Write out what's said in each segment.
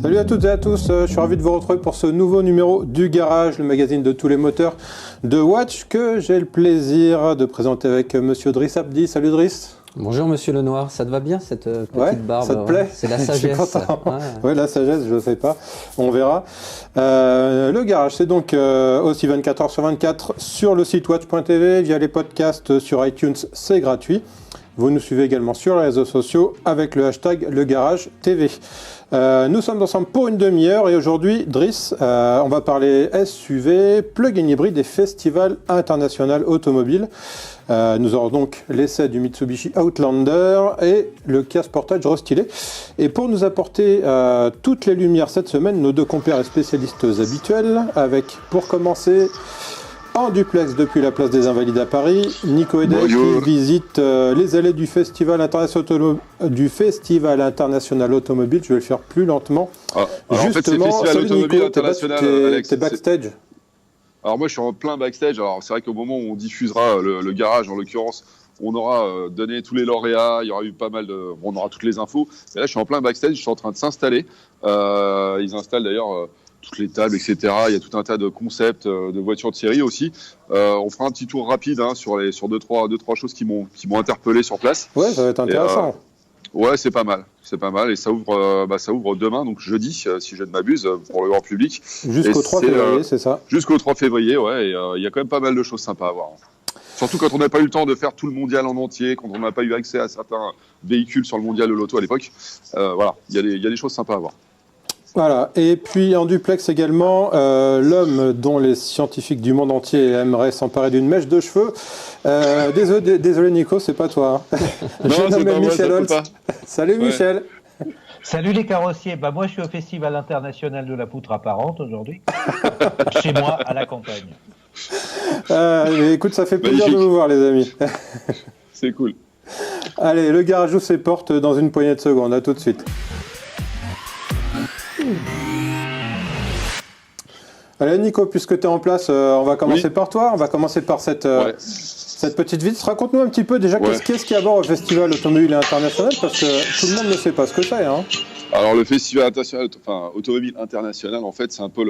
Salut à toutes et à tous, je suis ravi de vous retrouver pour ce nouveau numéro du Garage, le magazine de tous les moteurs de Watch que j'ai le plaisir de présenter avec Monsieur Driss Abdi. Salut Driss. Bonjour Monsieur Lenoir, ça te va bien cette petite barbe? Ça te plaît? C'est la sagesse. Ouais, la sagesse, je ne sais pas, on verra. Le Garage, c'est donc aussi 24h/24 sur le site watch.tv, via les podcasts sur iTunes, c'est gratuit. Vous nous suivez également sur les réseaux sociaux avec le hashtag LeGarageTV. Nous sommes ensemble pour une demi-heure et aujourd'hui, Driss, on va parler SUV, plug-in hybride et festival international automobile. Nous aurons donc l'essai du Mitsubishi Outlander et le Kia Sportage restylé. Et pour nous apporter toutes les lumières cette semaine, nos deux compères et spécialistes habituels, avec, pour commencer, en duplex depuis la place des Invalides à Paris, Nico Edel qui visite les allées du Festival international automobile. Je vais le faire plus lentement. Justement, en fait, c'est le Festival automobile international. T'es backstage. Alors moi, je suis en plein backstage. Alors c'est vrai qu'au moment où on diffusera le garage, en l'occurrence, on aura donné tous les lauréats. Il y aura eu pas mal de, on aura toutes les infos. Et là, je suis en plein backstage. Je suis en train de s'installer. Ils installent d'ailleurs toutes les tables, etc. Il y a tout un tas de concepts de voitures de série aussi. On fera un petit tour rapide sur deux trois choses qui m'ont interpellé sur place. Ouais, ça va être intéressant. Ouais, c'est pas mal et ça ouvre demain, donc jeudi, si je ne m'abuse, pour le grand public. Jusqu'au 3 février, c'est ça. Jusqu'au 3 février, ouais. Il y a quand même pas mal de choses sympas à voir. Surtout quand on n'a pas eu le temps de faire tout le mondial en entier, quand on n'a pas eu accès à certains véhicules sur le mondial de l'auto à l'époque. Voilà, il y a des choses sympas à voir. Voilà, et puis en duplex également, l'homme dont les scientifiques du monde entier aimeraient s'emparer d'une mèche de cheveux. Désolé Nico, c'est pas toi. J'ai nommé Michel Holtz. Salut Michel. Salut les carrossiers, moi je suis au Festival international de la poutre apparente aujourd'hui, chez moi à la campagne. Écoute, ça fait plaisir de vous voir les amis. C'est cool. Allez, le garage ouvre ses portes dans une poignée de secondes, à tout de suite. Allez Nico, puisque tu es en place, on va commencer par toi. On va commencer par cette petite visite. Raconte-nous un petit peu déjà qu'est-ce qu'il y a à voir au Festival automobile international, parce que tout le monde ne sait pas ce que c'est. Hein. Alors le Festival international, automobile international, en fait, c'est un peu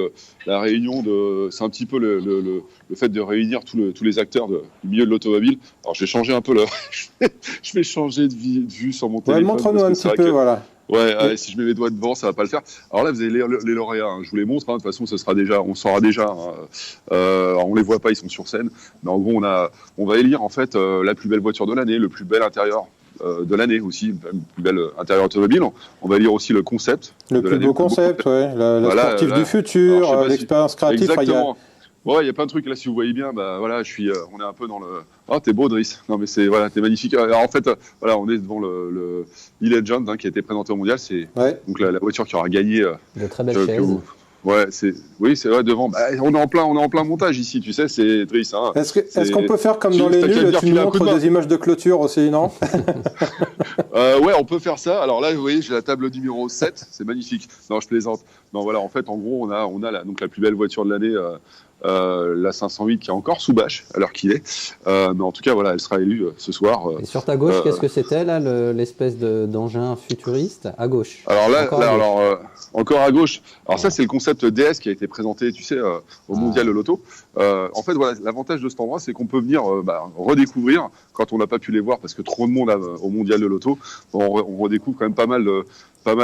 la réunion c'est un petit peu le fait de réunir tous les acteurs du milieu de l'automobile. Alors je vais changer un peu je vais changer de vue sur mon téléphone. Montre-nous un petit peu, voilà. Ouais, allez, si je mets mes doigts devant, ça va pas le faire. Alors là, vous avez les lauréats. Je vous les montre. De toute façon, on saura déjà. On les voit pas, ils sont sur scène. Mais en gros, on va élire en fait la plus belle voiture de l'année, le plus bel intérieur de l'année aussi, le plus bel intérieur automobile. On va élire aussi le concept. Le plus beau concept, le sportif du futur, l'expérience créative. Exactement. Ouais, il y a plein de trucs là. Si vous voyez bien, on est un peu dans le. Oh, t'es beau, Driss. Non, mais t'es magnifique. Alors en fait, on est devant le e-Legend qui a été présenté au mondial. C'est donc la voiture qui aura gagné. De très belles chaises. C'est vrai devant. On est en plein montage ici, tu sais, c'est Driss. Hein. Est-ce qu'on peut faire comme dans les nuls, tu nous montres des images de clôture aussi, non? Ouais, on peut faire ça. Alors là, vous voyez, j'ai la table numéro 7, c'est magnifique. Non, je plaisante. Non, voilà, en fait, en gros, on a donc la plus belle voiture de l'année. La 508 qui est encore sous bâche à l'heure qu'il est, mais en tout cas voilà, elle sera élue ce soir. Et sur ta gauche, qu'est-ce que c'était là, l'espèce d'engin futuriste à gauche? Alors là, encore à gauche. Alors ça, c'est le concept DS qui a été présenté, tu sais, au mondial de l'auto. En fait, voilà, l'avantage de cet endroit, c'est qu'on peut venir redécouvrir quand on n'a pas pu les voir parce que trop de monde au mondial de l'auto. On redécouvre quand même pas mal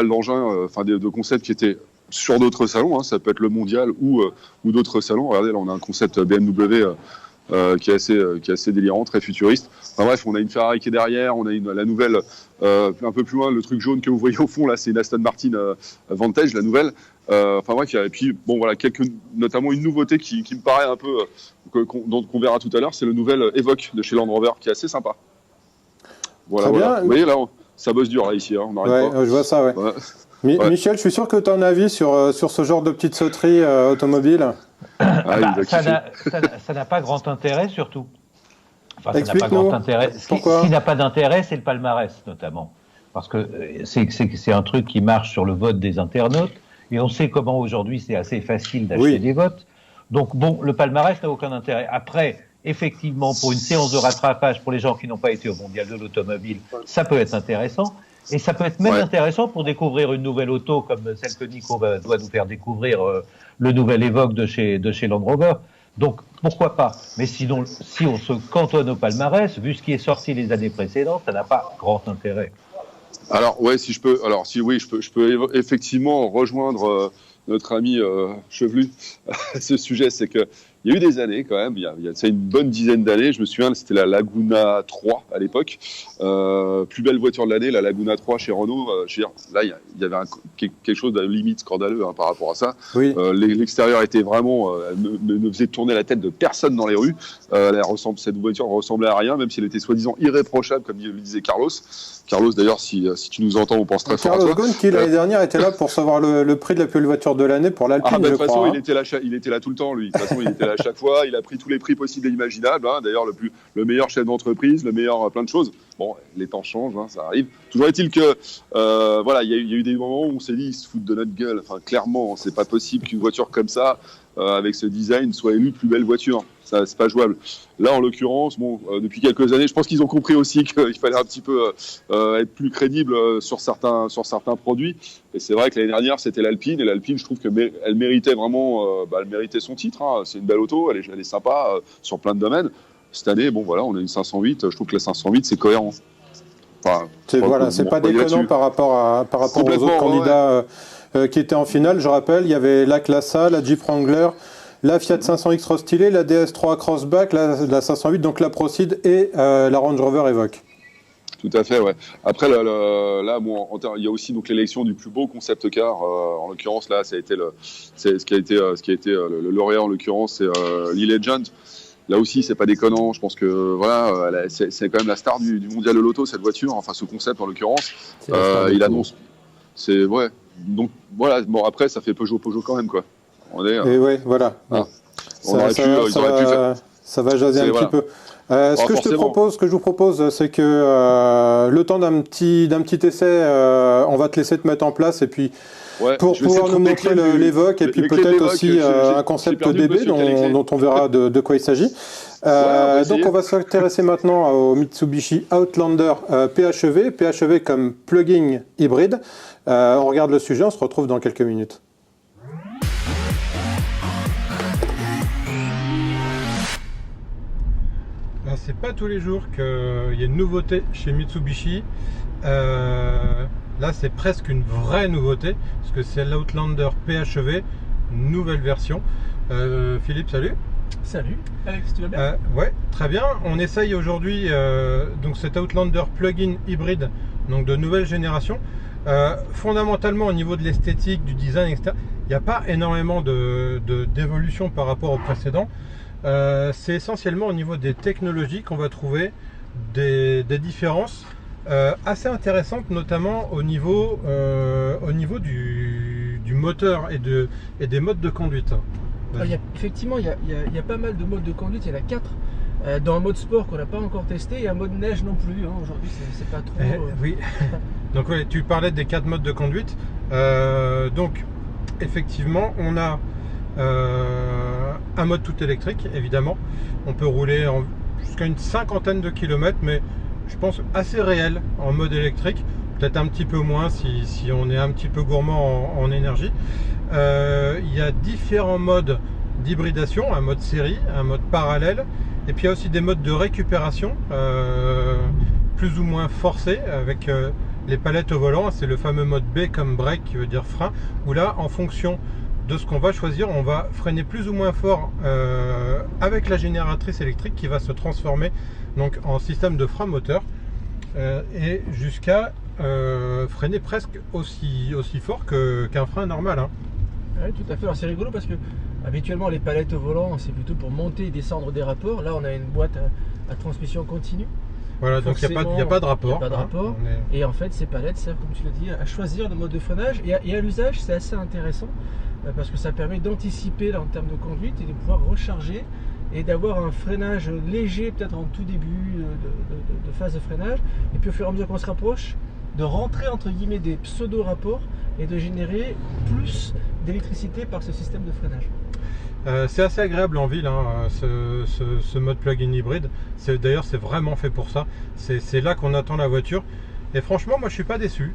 d'engins, de concepts qui étaient sur d'autres salons, ça peut être le mondial ou d'autres salons. Regardez, là, on a un concept BMW qui est assez délirant, très futuriste. Enfin bref, on a une Ferrari qui est derrière, on a la nouvelle, un peu plus loin, le truc jaune que vous voyez au fond, là, c'est une Aston Martin Vantage, la nouvelle. Enfin bref, et puis, notamment une nouveauté qui me paraît un peu, qu'on verra tout à l'heure, c'est le nouvel Evoque de chez Land Rover, qui est assez sympa. Voilà. Vous voyez, là, ça bosse dur, là, ici, on n'arrête pas. Je vois ça, ouais. Michel, je suis sûr que tu as un avis sur ce genre de petite sauterie automobile. Ça n'a pas grand intérêt, surtout. Ça n'a pas grand intérêt. Ce qui n'a pas d'intérêt, c'est le palmarès, notamment. Parce que c'est un truc qui marche sur le vote des internautes. Et on sait comment aujourd'hui c'est assez facile d'acheter des votes. Donc, le palmarès n'a aucun intérêt. Après, effectivement, pour une séance de rattrapage pour les gens qui n'ont pas été au mondial de l'automobile, ça peut être intéressant. Et ça peut être même intéressant pour découvrir une nouvelle auto comme celle que Nico doit nous faire découvrir, le nouvel Evoque de chez Land Rover. Donc, pourquoi pas? Mais sinon, si on se cantonne au palmarès, vu ce qui est sorti les années précédentes, ça n'a pas grand intérêt. Alors, je peux effectivement rejoindre notre ami Chevelu à ce sujet. C'est que il y a eu des années quand même, il y a une bonne dizaine d'années, je me souviens, c'était la Laguna 3 à l'époque. Plus belle voiture de l'année, la Laguna 3 chez Renault. Là, il y avait quelque chose de limite scandaleux par rapport à ça. Oui. L'extérieur était vraiment, ne faisait tourner la tête de personne dans les rues. Cette voiture ne ressemblait à rien, même si elle était soi-disant irréprochable, comme le disait Carlos. Carlos, d'ailleurs, si tu nous entends, on pense très fort à toi. Carlos Ghosn, qui l'année dernière était là pour savoir le prix de la plus belle voiture de l'année pour l'Alpine, de toute façon, il était là tout le temps, lui. De toute façon, il était là à chaque fois. Il a pris tous les prix possibles et imaginables. D'ailleurs, le meilleur chef d'entreprise, le meilleur plein de choses. Bon, les temps changent, ça arrive. Toujours est-il que, il y a eu des moments où on s'est dit, ils se foutent de notre gueule. Enfin, clairement, c'est pas possible qu'une voiture comme ça, avec ce design, soit élue plus belle voiture. Ça, c'est pas jouable. Là, en l'occurrence, depuis quelques années, je pense qu'ils ont compris aussi qu'il fallait un petit peu être plus crédible sur certains produits. Et c'est vrai que l'année dernière, c'était l'Alpine. Et l'Alpine, je trouve qu'elle méritait vraiment, elle méritait son titre. C'est une belle auto, elle est sympa sur plein de domaines. Cette année, on a une 508. Je trouve que la 508, c'est cohérent. Enfin, c'est pas déconnant par rapport aux autres candidats qui étaient en finale. Je rappelle, il y avait la Classe A, la Jeep Wrangler, la Fiat 500X restylée, la DS3 Crossback, la 508, donc la Proceed et la Range Rover Evoque. Tout à fait, ouais. Après, il y a aussi donc l'élection du plus beau concept car. En l'occurrence, là, ce qui a été le lauréat en l'occurrence, c'est l'e-Legend. Là aussi, c'est pas déconnant. Je pense que c'est quand même la star du mondial de l'auto, cette voiture. Enfin, ce concept en l'occurrence. Il annonce. C'est ouais. Donc voilà. Bon, après, ça fait Peugeot quand même, quoi. Et ouais, voilà. Ça va jaser un petit peu. Ce que je vous propose, c'est que le temps d'un petit essai, on va te laisser te mettre en place et puis pour pouvoir nous montrer l'Evoque et puis peut-être aussi un concept DB dont on verra de quoi il s'agit. Donc on va s'intéresser maintenant au Mitsubishi Outlander PHEV. PHEV comme plug-in hybride. On regarde le sujet, on se retrouve dans quelques minutes. C'est pas tous les jours qu'il y a une nouveauté chez Mitsubishi. Là, c'est presque une vraie nouveauté, parce que c'est l'Outlander PHEV, nouvelle version. Philippe, salut. Salut, Alex, tu vas bien? Ouais, très bien. On essaye aujourd'hui donc cet Outlander plug-in hybride, donc de nouvelle génération. Fondamentalement, au niveau de l'esthétique, du design, etc., il n'y a pas énormément d'évolution par rapport au précédent. C'est essentiellement au niveau des technologies qu'on va trouver des différences assez intéressantes, notamment au niveau du moteur et des modes de conduite. Effectivement, il y a pas mal de modes de conduite, il y en a 4. Dans un mode sport qu'on n'a pas encore testé et un mode neige non plus. Aujourd'hui, c'est pas trop. Oui. Donc, tu parlais des 4 modes de conduite. Donc, effectivement, on a un mode tout électrique, évidemment. On peut rouler jusqu'à une 50aine de kilomètres, mais je pense assez réel en mode électrique. Peut-être un petit peu moins si on est un petit peu gourmand en énergie. Il y a différents modes d'hybridation, un mode série, un mode parallèle, et puis il y a aussi des modes de récupération plus ou moins forcés avec les palettes au volant. C'est le fameux mode B comme break, qui veut dire frein, où là, en fonction de ce qu'on va choisir, on va freiner plus ou moins fort avec la génératrice électrique qui va se transformer donc en système de frein moteur et jusqu'à freiner presque aussi fort qu'un frein normal. Oui, tout à fait. Alors c'est rigolo parce que habituellement les palettes au volant c'est plutôt pour monter et descendre des rapports. Là on a une boîte à transmission continue. Voilà, donc il n'y a pas de rapport. Il n'y a pas de rapport. Et en fait ces palettes servent, comme tu l'as dit, à choisir le mode de freinage et à l'usage c'est assez intéressant. Parce que ça permet d'anticiper en termes de conduite et de pouvoir recharger et d'avoir un freinage léger peut-être en tout début de phase de freinage et puis au fur et à mesure qu'on se rapproche de rentrer entre guillemets des pseudo-rapports et de générer plus d'électricité par ce système de freinage. C'est assez agréable en ville, hein, ce mode plug-in hybride. D'ailleurs, c'est vraiment fait pour ça. C'est là qu'on attend la voiture. Et franchement, moi, je suis pas déçu.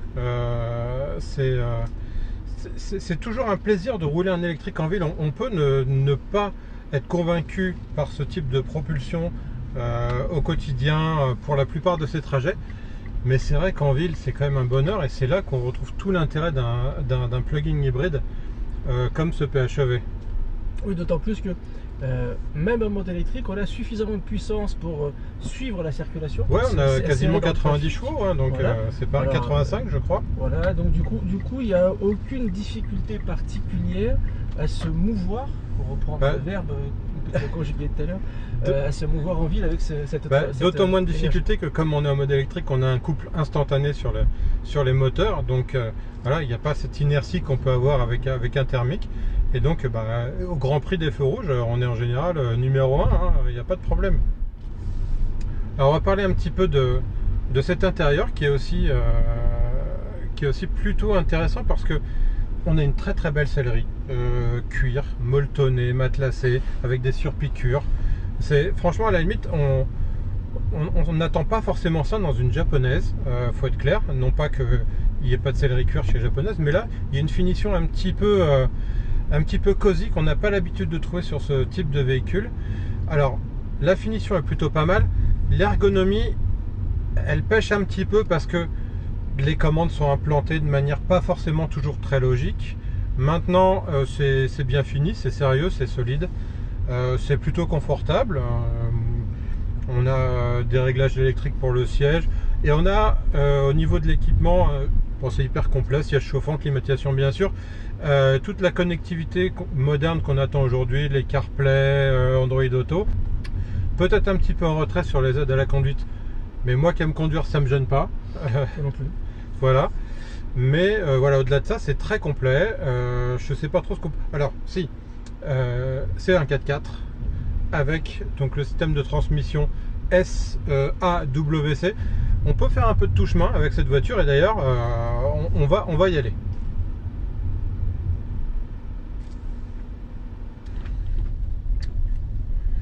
C'est toujours un plaisir de rouler en électrique en ville. On peut ne pas être convaincu par ce type de propulsion au quotidien pour la plupart de ces trajets. Mais c'est vrai qu'en ville, c'est quand même un bonheur. Et c'est là qu'on retrouve tout l'intérêt d'un plug-in hybride comme ce PHEV. Oui, d'autant plus que même en mode électrique, on a suffisamment de puissance pour suivre la circulation. Ouais, on a C'est quasiment assez 90 chevaux, hein, donc voilà. c'est pas Alors, 85 je crois. Voilà, donc du coup, il n'y a aucune difficulté particulière à se mouvoir, pour reprendre le verbe que tu as conjugué tout à l'heure, à se mouvoir en ville avec cette D'autant moins de énergie. difficulté que comme on est en mode électrique, on a un couple instantané sur les moteurs, donc voilà, il n'y a pas cette inertie qu'on peut avoir avec un thermique. Et donc au Grand Prix des feux rouges, on est en général numéro 1, il n'y a pas de problème. Alors on va parler un petit peu de cet intérieur qui est aussi plutôt intéressant parce que on a une très très belle sellerie, cuir, molletonné, matelassé, avec des surpiqûres. Franchement à la limite, on n'attend pas forcément ça dans une japonaise, faut être clair, non pas qu'il n'y ait pas de sellerie cuir chez japonaise, mais là il y a une finition un petit peu cosy qu'on n'a pas l'habitude de trouver sur ce type de véhicule. Alors la finition est plutôt pas mal, l'ergonomie elle pêche un petit peu parce que les commandes sont implantées de manière pas forcément toujours très logique. Maintenant c'est bien fini, c'est sérieux, c'est solide, c'est plutôt confortable. On a des réglages électriques pour le siège et on a au niveau de l'équipement, bon, c'est hyper complet, siège chauffant, climatisation bien sûr, toute la connectivité moderne qu'on attend aujourd'hui, les CarPlay, Android Auto, peut-être un petit peu en retrait sur les aides à la conduite, mais moi qui aime conduire ça me gêne pas. Non plus. Voilà, mais voilà, au-delà de ça c'est très complet. Je sais pas trop ce qu'on... Alors si, c'est un 4x4 avec donc le système de transmission SAWC. On peut faire un peu de touche-main avec cette voiture et d'ailleurs on va y aller.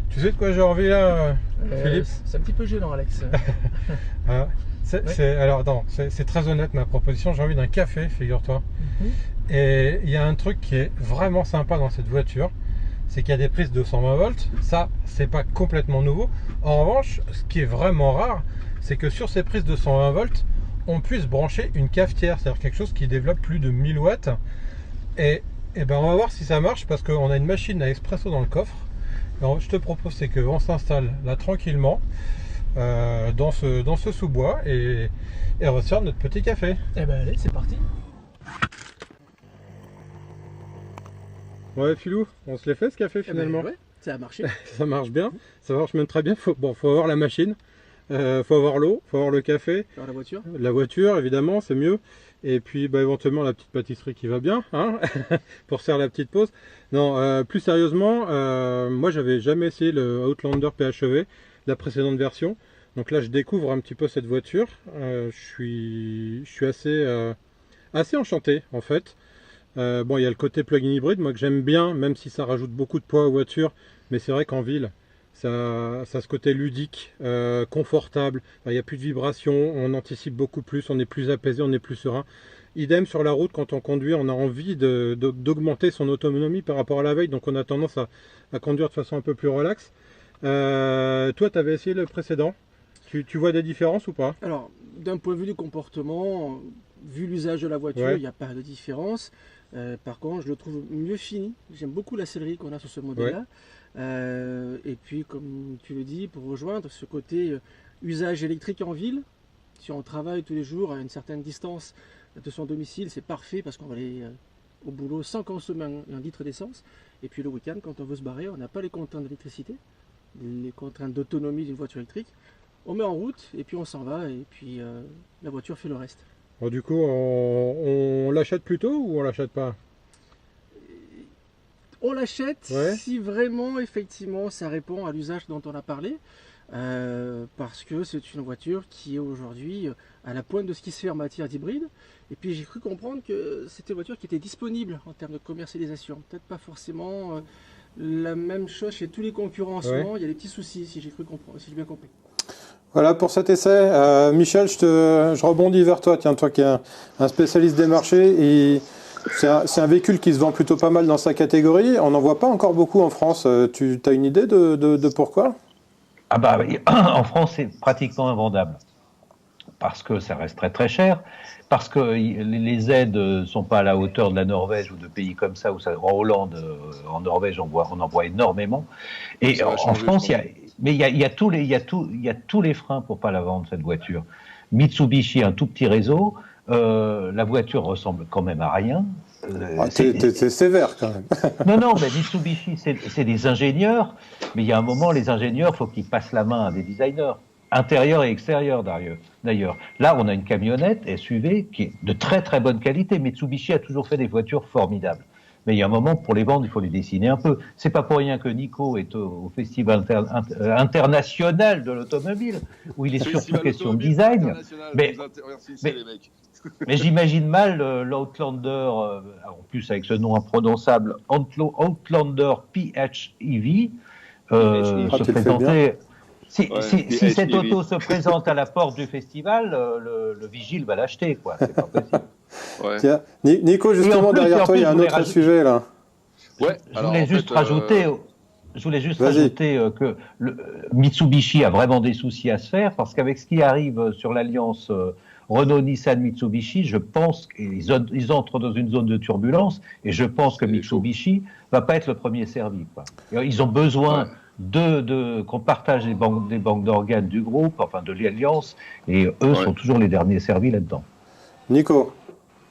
Tu sais de quoi j'ai envie là, Philippe? C'est un petit peu gênant, Alex. Ah, alors attends, c'est très honnête ma proposition, j'ai envie d'un café, figure-toi. Et il y a un truc qui est vraiment sympa dans cette voiture, c'est qu'il y a des prises de 120 volts, ça c'est pas complètement nouveau. En revanche, ce qui est vraiment rare, c'est que sur ces prises de 120 volts, on puisse brancher une cafetière, c'est-à-dire quelque chose qui développe plus de 1000 watts. Et ben on va voir si ça marche parce qu'on a une machine à espresso dans le coffre. Alors, je te propose c'est qu'on s'installe là tranquillement dans ce sous-bois et on va se faire notre petit café. Eh ben allez, c'est parti. Ouais Philou, on se l'est fait ce café finalement. Ouais, ça a marché. Ça marche bien, ça marche même très bien. Faut avoir la machine, faut avoir l'eau, faut avoir le café. Alors la voiture. La voiture évidemment c'est mieux. Et puis éventuellement la petite pâtisserie qui va bien, hein, pour faire la petite pause. Non, plus sérieusement, moi j'avais jamais essayé le Outlander PHEV, la précédente version. Donc là je découvre un petit peu cette voiture. Je suis assez enchanté en fait. Bon, il y a le côté plug-in hybride, moi que j'aime bien, même si ça rajoute beaucoup de poids aux voitures. Mais c'est vrai qu'en ville, ça a ce côté ludique, confortable. Il n'y a plus de vibrations, on anticipe beaucoup plus, on est plus apaisé, on est plus serein. Idem sur la route, quand on conduit, on a envie d'augmenter son autonomie par rapport à la veille. Donc on a tendance à conduire de façon un peu plus relaxe. Toi, tu avais essayé le précédent. Tu vois des différences ou pas? Alors, d'un point de vue du comportement, vu l'usage de la voiture, il n'y a pas de différence. Par contre, je le trouve mieux fini. J'aime beaucoup la sellerie qu'on a sur ce modèle-là. Et puis, comme tu le dis, pour rejoindre ce côté usage électrique en ville, si on travaille tous les jours à une certaine distance de son domicile, c'est parfait parce qu'on va aller au boulot sans consommer un litre d'essence. Et puis le week-end, quand on veut se barrer, on n'a pas les contraintes d'électricité, les contraintes d'autonomie d'une voiture électrique. On met en route et puis on s'en va et puis la voiture fait le reste. Bon, du coup, on l'achète plutôt ou on l'achète pas? On l'achète si vraiment, effectivement, ça répond à l'usage dont on a parlé. Parce que c'est une voiture qui est aujourd'hui à la pointe de ce qui se fait en matière d'hybride. Et puis j'ai cru comprendre que c'était une voiture qui était disponible en termes de commercialisation. Peut-être pas forcément la même chose chez tous les concurrents en ce moment. Il y a des petits soucis, si j'ai bien compris. Voilà pour cet essai. Michel, je rebondis vers toi. Tiens, toi qui es un spécialiste des marchés, c'est un véhicule qui se vend plutôt pas mal dans sa catégorie. On n'en voit pas encore beaucoup en France. Tu as une idée de pourquoi ? Ah bah, en France, c'est pratiquement invendable. Parce que ça reste très très cher, parce que les aides ne sont pas à la hauteur de la Norvège ou de pays comme ça, en Hollande, en Norvège, on en voit énormément. Et en France, il y a tous les freins pour pas la vendre, cette voiture. Mitsubishi, un tout petit réseau, la voiture ressemble quand même à rien. C'est sévère quand même. Non, mais Mitsubishi, c'est des ingénieurs, mais il y a un moment, les ingénieurs, il faut qu'ils passent la main à des designers. Intérieur et extérieur d'ailleurs. Là, on a une camionnette SUV qui est de très très bonne qualité. Mitsubishi a toujours fait des voitures formidables. Mais il y a un moment, pour les vendre, il faut les dessiner un peu. C'est pas pour rien que Nico est au Festival international de l'automobile, où il est surtout question de design. Mais j'imagine mal l'Outlander, en plus avec ce nom imprononçable, Outlander PHEV, se présenter... Si cette auto se présente à la porte du festival, le vigile va l'acheter, quoi. C'est pas possible. Ouais. Tiens, Nico, justement, derrière toi, il y a un autre SUV, là. Ouais. Je voulais juste rajouter que Mitsubishi a vraiment des soucis à se faire, parce qu'avec ce qui arrive sur l'alliance Renault-Nissan-Mitsubishi, je pense qu'ils entrent dans une zone de turbulence, et je pense que Mitsubishi va pas être le premier servi, quoi. Ils ont besoin... qu'on partage des banques d'organes du groupe, enfin de l'alliance, et eux sont toujours les derniers servis là-dedans. Nico.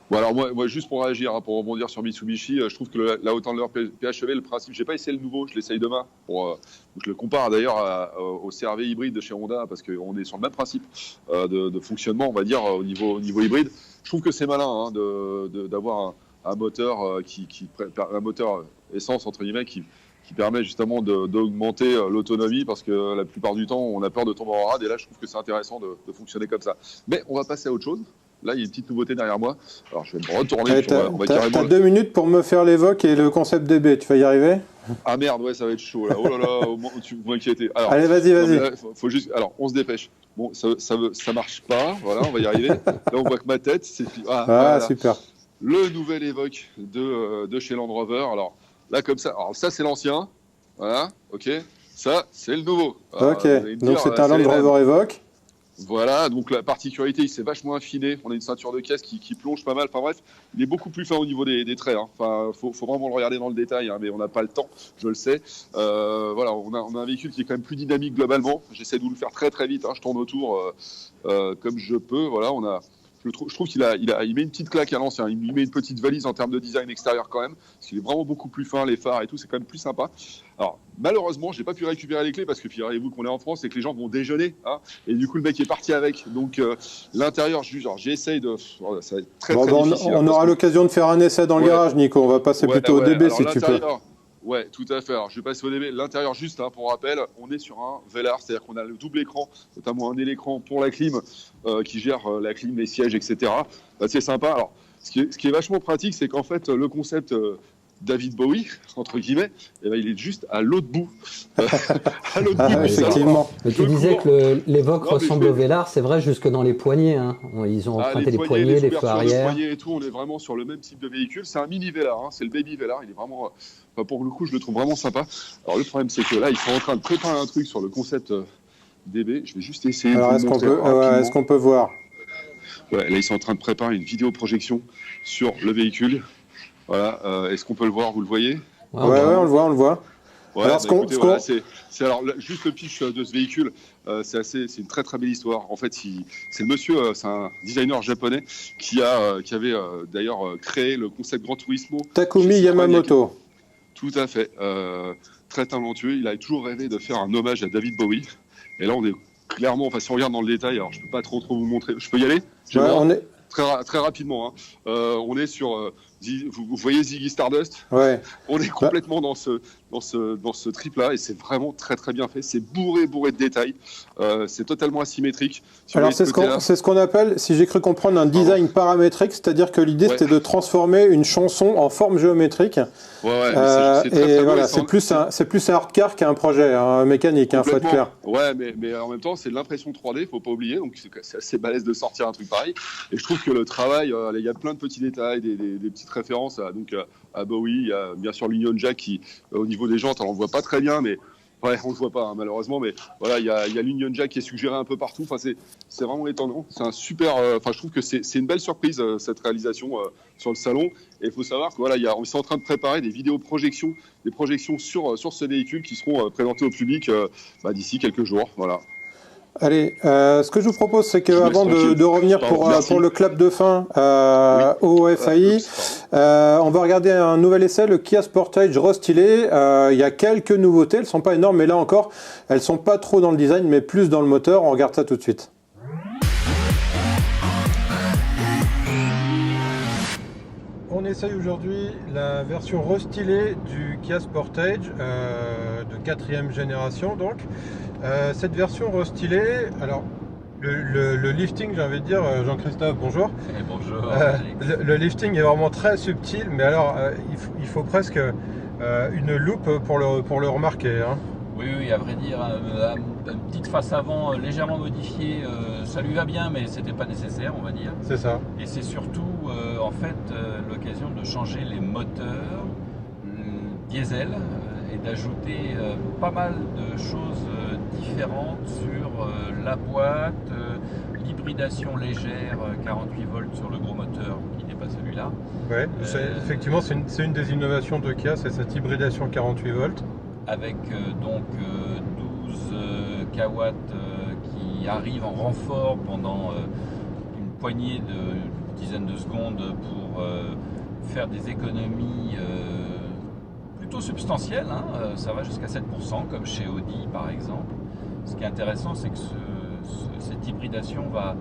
Bon, alors moi juste pour réagir, pour rebondir sur Mitsubishi, je trouve que la Outlander PHEV, le principe, j'ai pas essayé le nouveau, je l'essaye demain. Je le compare d'ailleurs au CR-V hybride de chez Honda, parce qu'on est sur le même principe de fonctionnement, on va dire, au niveau hybride. Je trouve que c'est malin d'avoir un moteur un moteur essence entre guillemets qui permet justement d'augmenter l'autonomie, parce que la plupart du temps, on a peur de tomber en rade, et là, je trouve que c'est intéressant de fonctionner comme ça. Mais on va passer à autre chose. Là, il y a une petite nouveauté derrière moi. Alors, je vais me retourner. T'as 2 minutes pour me faire l'évoque et le concept DB. Tu vas y arriver ? Ah merde, ouais, ça va être chaud, là. Oh là là, vous m'inquiétez. Alors, allez, vas-y. Faut juste... Alors, on se dépêche. Bon, ça marche pas. Voilà, on va y arriver. Là, on voit que ma tête, c'est... voilà. Super. Le nouvel Evoque de chez Land Rover. Alors, là, comme ça. Alors, ça, c'est l'ancien. Voilà, ok. Ça, c'est le nouveau. Alors, ok, donc c'est un Land Rover Evoque. Voilà, donc la particularité, il s'est vachement affiné. On a une ceinture de caisse qui plonge pas mal. Enfin bref, il est beaucoup plus fin au niveau des traits. Hein. Enfin, faut vraiment le regarder dans le détail, hein, mais on n'a pas le temps, je le sais. Voilà, on a un véhicule qui est quand même plus dynamique globalement. J'essaie de vous le faire très très vite. Hein. Je tourne autour comme je peux. Voilà, je trouve qu'il met une petite claque à l'ancien. Il met une petite valise en termes de design extérieur quand même, parce qu'il est vraiment beaucoup plus fin, les phares et tout, c'est quand même plus sympa. Alors, malheureusement, j'ai pas pu récupérer les clés, parce que figurez-vous qu'on est en France et que les gens vont déjeuner, hein, et du coup, le mec est parti avec. Donc, l'intérieur, j'essaye de... Ça va être très difficile. On aura l'occasion de faire un essai dans le garage, Nico. On va passer plutôt au DB, si tu peux. Ouais, tout à fait. Alors, je vais passer au DB. L'intérieur, juste pour rappel, on est sur un Velar, c'est-à-dire qu'on a le double écran, notamment un écran pour la clim, qui gère la clim, les sièges, etc. C'est sympa. Alors, ce qui est vachement pratique, c'est qu'en fait, le concept David Bowie, entre guillemets, il est juste à l'autre bout. Effectivement. Mais tu disais que l'Evoque ressemble au Velar, c'est vrai, jusque dans les poignées. Hein. Ils ont emprunté les poignées, les feux arrière. Les poignées et tout, on est vraiment sur le même type de véhicule. C'est un mini Velar, hein, c'est le baby Velar. Il est vraiment, pour le coup, je le trouve vraiment sympa. Alors le problème, c'est que là, ils sont en train de préparer un truc sur le concept DB. Je vais juste essayer de vous montrer. Est-ce qu'on peut voir ? Ouais, là, ils sont en train de préparer une vidéoprojection sur le véhicule. Voilà, est-ce qu'on peut le voir? Vous le voyez? Ouais, on le voit. Ouais, alors, voilà, c'est alors juste le pitch de ce véhicule. C'est une très très belle histoire. En fait, c'est le monsieur, c'est un designer japonais qui avait d'ailleurs créé le concept Gran Turismo. Takumi Yamamoto. Tout à fait. Très talentueux. Il a toujours rêvé de faire un hommage à David Bowie. Et là, on est clairement, enfin, si on regarde dans le détail, alors je peux pas trop vous montrer. Je peux y aller? Ouais, on est... Très rapidement. Hein. On est sur Vous voyez Ziggy Stardust? Ouais. On est complètement dans ce trip-là et c'est vraiment très très bien fait. C'est bourré de détails. C'est totalement asymétrique. Alors c'est ce qu'on appelle, si j'ai cru comprendre, un design paramétrique, c'est-à-dire que l'idée c'était de transformer une chanson en forme géométrique. C'est et voilà, c'est plus un hard car qu'un projet mécanique, faut être clair. Ouais, mais en même temps c'est de l'impression 3D, faut pas oublier, donc c'est assez balèze de sortir un truc pareil. Et je trouve que le travail, il y a plein de petits détails, des petites références à Bowie, il y a bien sûr l'Union Jack qui, au niveau des jantes, on le voit pas très bien, mais ouais, on le voit pas malheureusement, mais voilà, il y a l'Union Jack qui est suggéré un peu partout. Enfin, c'est vraiment étonnant. C'est un super. Je trouve que c'est une belle surprise cette réalisation sur le salon. Et il faut savoir que voilà, on est en train de préparer des vidéo-projections, des projections sur ce véhicule qui seront présentées au public d'ici quelques jours. Voilà. Allez, ce que je vous propose, c'est qu'avant de revenir pour le clap de fin au FAI, on va regarder un nouvel essai, le Kia Sportage restylé. Il y a quelques nouveautés, elles ne sont pas énormes, mais là encore, elles ne sont pas trop dans le design, mais plus dans le moteur. On regarde ça tout de suite. On essaye aujourd'hui la version restylée du Kia Sportage de 4e génération donc. Cette version restylée, alors le lifting, j'ai envie de dire, Jean-Christophe, bonjour. Bonjour. Le lifting est vraiment très subtil, mais alors il faut presque une loupe pour le remarquer. Hein. Oui, à vrai dire, une petite face avant légèrement modifiée, ça lui va bien, mais c'était pas nécessaire, on va dire. C'est ça. Et c'est surtout, l'occasion de changer les moteurs diesel et d'ajouter pas mal de choses différentes sur la boîte, l'hybridation légère 48 volts sur le gros moteur qui n'est pas celui-là. Ouais, effectivement, c'est une des innovations de Kia, c'est cette hybridation 48 volts. Avec 12 kW qui arrivent en renfort pendant une poignée de dizaines de secondes pour faire des économies plutôt substantielles. Ça va jusqu'à 7% comme chez Audi par exemple. Ce qui est intéressant, c'est que cette hybridation va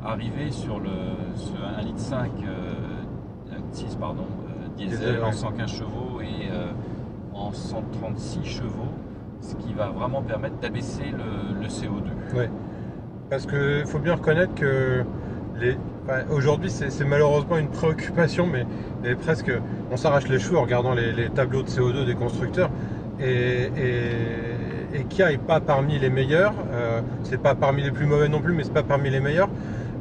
arriver sur un 1,5 litre diesel en 115 chevaux et en 136 chevaux, ce qui va vraiment permettre d'abaisser le CO2. Oui, parce qu'il faut bien reconnaître que aujourd'hui c'est malheureusement une préoccupation, mais presque on s'arrache les cheveux en regardant les tableaux de CO2 des constructeurs et Kia n'est pas parmi les meilleurs, c'est pas parmi les plus mauvais non plus, mais c'est pas parmi les meilleurs.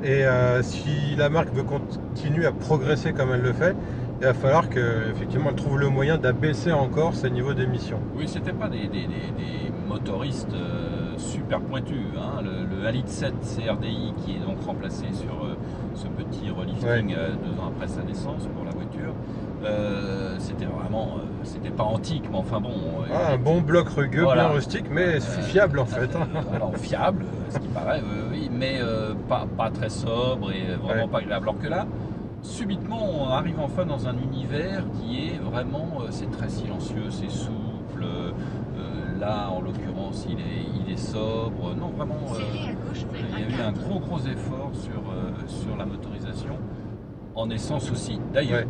Et si la marque veut continuer à progresser comme elle le fait, il va falloir qu'effectivement elle trouve le moyen d'abaisser encore ses niveaux d'émissions. Oui, c'était pas des motoristes super pointus. Le 1,7 litre CRDI qui est donc remplacé sur ce petit relifting 2 ans après sa naissance pour la voiture. C'était vraiment, c'était pas antique, mais enfin bon. Un bon bloc rugueux, bien rustique, mais fiable en fait. Alors fiable, ce qui paraît, oui, mais pas très sobre et vraiment pas agréable. Alors que là, subitement, on arrive enfin dans un univers qui est vraiment, c'est très silencieux, c'est souple. Là, en l'occurrence, il est sobre. Non, vraiment, il y a eu un gros effort sur la motorisation, en essence aussi. D'ailleurs. Ouais.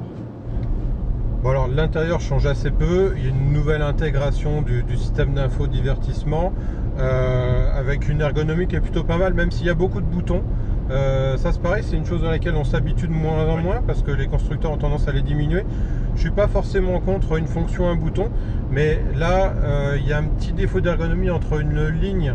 Bon alors l'intérieur change assez peu, il y a une nouvelle intégration du système d'infodivertissement avec une ergonomie qui est plutôt pas mal, même s'il y a beaucoup de boutons. Ça c'est pareil, c'est une chose dans laquelle on s'habitue de moins en moins parce que les constructeurs ont tendance à les diminuer. Je suis pas forcément contre une fonction, un bouton, mais là il y a un petit défaut d'ergonomie entre une ligne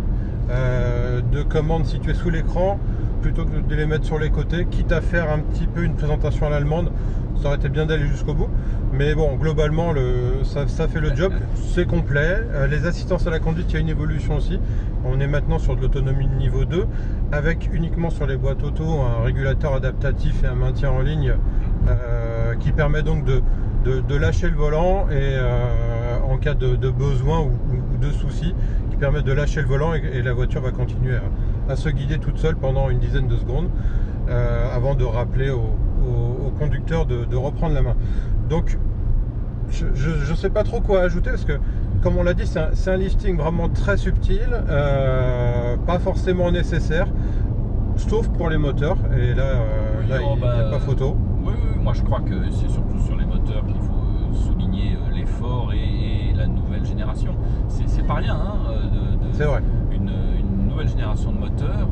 de commande située sous l'écran plutôt que de les mettre sur les côtés, quitte à faire un petit peu une présentation à l'allemande. Ça aurait été bien d'aller jusqu'au bout, mais bon, globalement ça fait le job, c'est complet. Les assistances à la conduite, il y a une évolution aussi. On est maintenant sur de l'autonomie de niveau 2 avec uniquement sur les boîtes auto un régulateur adaptatif et un maintien en ligne qui permet donc de lâcher le volant et en cas de besoin ou de soucis, qui permet de lâcher le volant et la voiture va continuer à se guider toute seule pendant une dizaine de secondes avant de rappeler au conducteur de reprendre la main. Donc je ne sais pas trop quoi ajouter parce que comme on l'a dit, c'est un lifting vraiment très subtil, pas forcément nécessaire, sauf pour les moteurs, et là il n'y a pas photo. Oui, moi je crois que c'est surtout sur les moteur qu'il faut souligner l'effort et la nouvelle génération. C'est pas rien, c'est vrai. Une nouvelle génération de moteurs,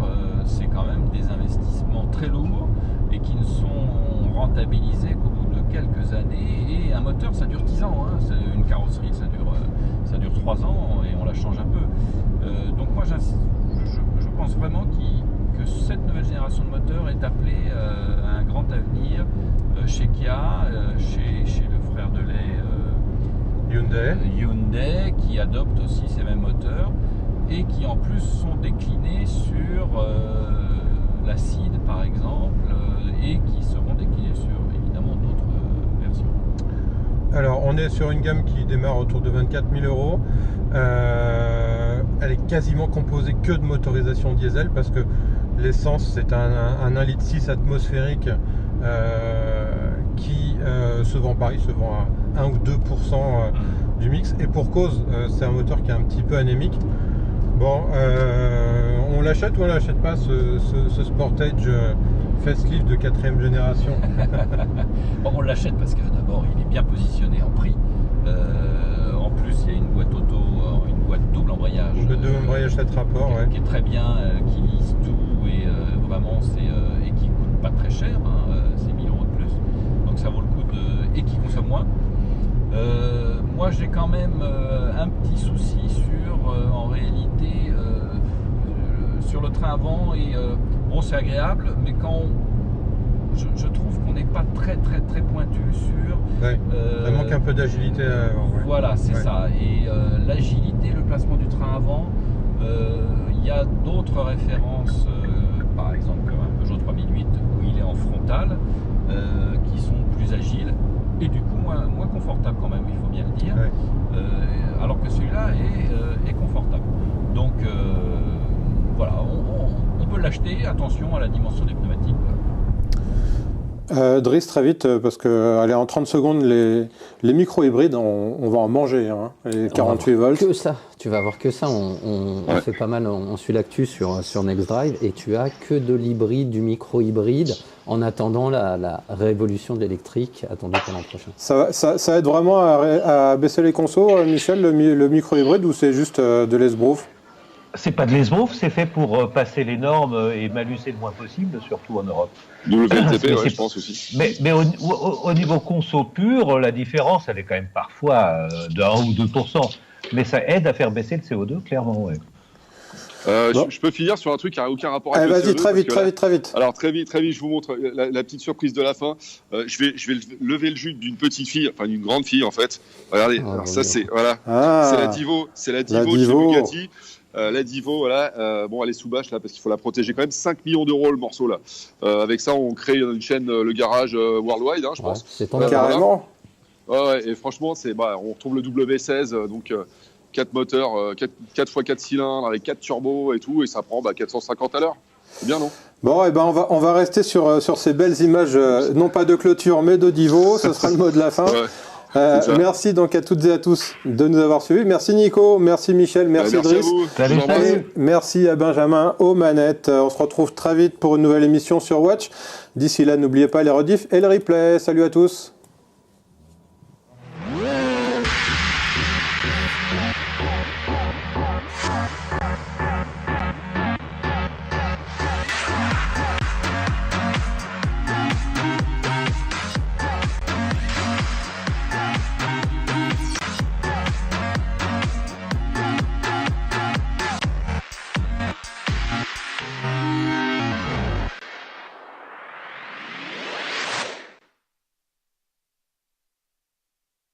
c'est quand même des investissements très lourds et qui ne sont rentabilisés qu'au bout de quelques années. Et un moteur, ça dure 10 ans. Une carrosserie, ça dure 3 ans et on la change un peu. Donc moi, je pense vraiment que cette nouvelle génération de moteurs est appelée à un grand avenir chez Kia, chez le frère de lait Hyundai, qui adopte aussi ces mêmes moteurs et qui en plus sont déclinés sur l'acide par exemple et qui seront déclinés sur évidemment d'autres versions. Alors on est sur une gamme qui démarre autour de 24 000 €. Elle est quasiment composée que de motorisation diesel parce que l'essence c'est un 1,6 litre atmosphérique qui se vend à 1 ou 2% du mix, et pour cause, c'est un moteur qui est un petit peu anémique. Bon, on l'achète ou on l'achète pas ce Sportage facelift de 4ème génération? Bon, on l'achète parce que d'abord il est bien positionné en prix. En plus il y a une boîte auto, une boîte double embrayage. Double embrayage 7 rapports, qui est très bien, qui lisse tout et vraiment et qui coûte pas très cher, c'est 1 000 € de plus. Donc ça vaut le coup et qui consomme moins. Moi j'ai quand même un petit souci en réalité sur le train avant et bon c'est agréable mais quand je trouve qu'on n'est pas très pointu sur ça manque un peu d'agilité voilà c'est ça, et l'agilité, le placement du train avant, il y a d'autres références par exemple un Peugeot 3008 où il est en frontale qui sont plus agiles et du coup moins confortable quand même, il faut bien le dire, alors que celui-là est confortable. Donc voilà, on peut l'acheter, attention à la dimension des pneumatiques. Driss, très vite, parce que allez, en 30 secondes, les micro-hybrides, on va en manger, les 48 volts. Que ça, tu vas avoir que ça. On fait pas mal, on suit l'actu sur NextDrive, et tu as que de l'hybride, du micro-hybride, en attendant la révolution de l'électrique attendue pour l'an prochain. Ça aide vraiment à baisser les consos, Michel, le micro-hybride, ou c'est juste de l'esbrouf? C'est pas de l'esbrouf, c'est fait pour passer les normes et maluser le moins possible, surtout en Europe. WLTP, je pense aussi. Mais au niveau conso pur, la différence, elle est quand même parfois de 1 ou 2%. Mais ça aide à faire baisser le CO2, clairement, ouais. Je peux finir sur un truc qui n'a aucun rapport avec le CO2. Vas-y, très vite. Alors, très vite, je vous montre la petite surprise de la fin. Je vais lever le jus d'une petite fille, enfin d'une grande fille, en fait. Regardez, alors ça, c'est la Divo chez Bugatti. La Divo, voilà, bon, elle est sous bâche là parce qu'il faut la protéger quand même. 5 millions d'euros le morceau là. Avec ça, on crée une chaîne, le garage worldwide, je pense. C'est ton carrément. Ouais, et franchement, on retrouve le W16, donc 4 moteurs, 4 x 4 cylindres avec 4 turbos et tout, et ça prend 450 à l'heure. C'est bien, non? Bon, et ben on va rester sur ces belles images, non pas de clôture, mais de Divo. Ce sera le mot de la fin. Merci donc à toutes et à tous de nous avoir suivis. Merci Nico, merci Michel, merci Driss. Salut. Merci à Benjamin aux manettes. On se retrouve très vite pour une nouvelle émission sur Watch. D'ici là, n'oubliez pas les rediffs et le replay. Salut à tous.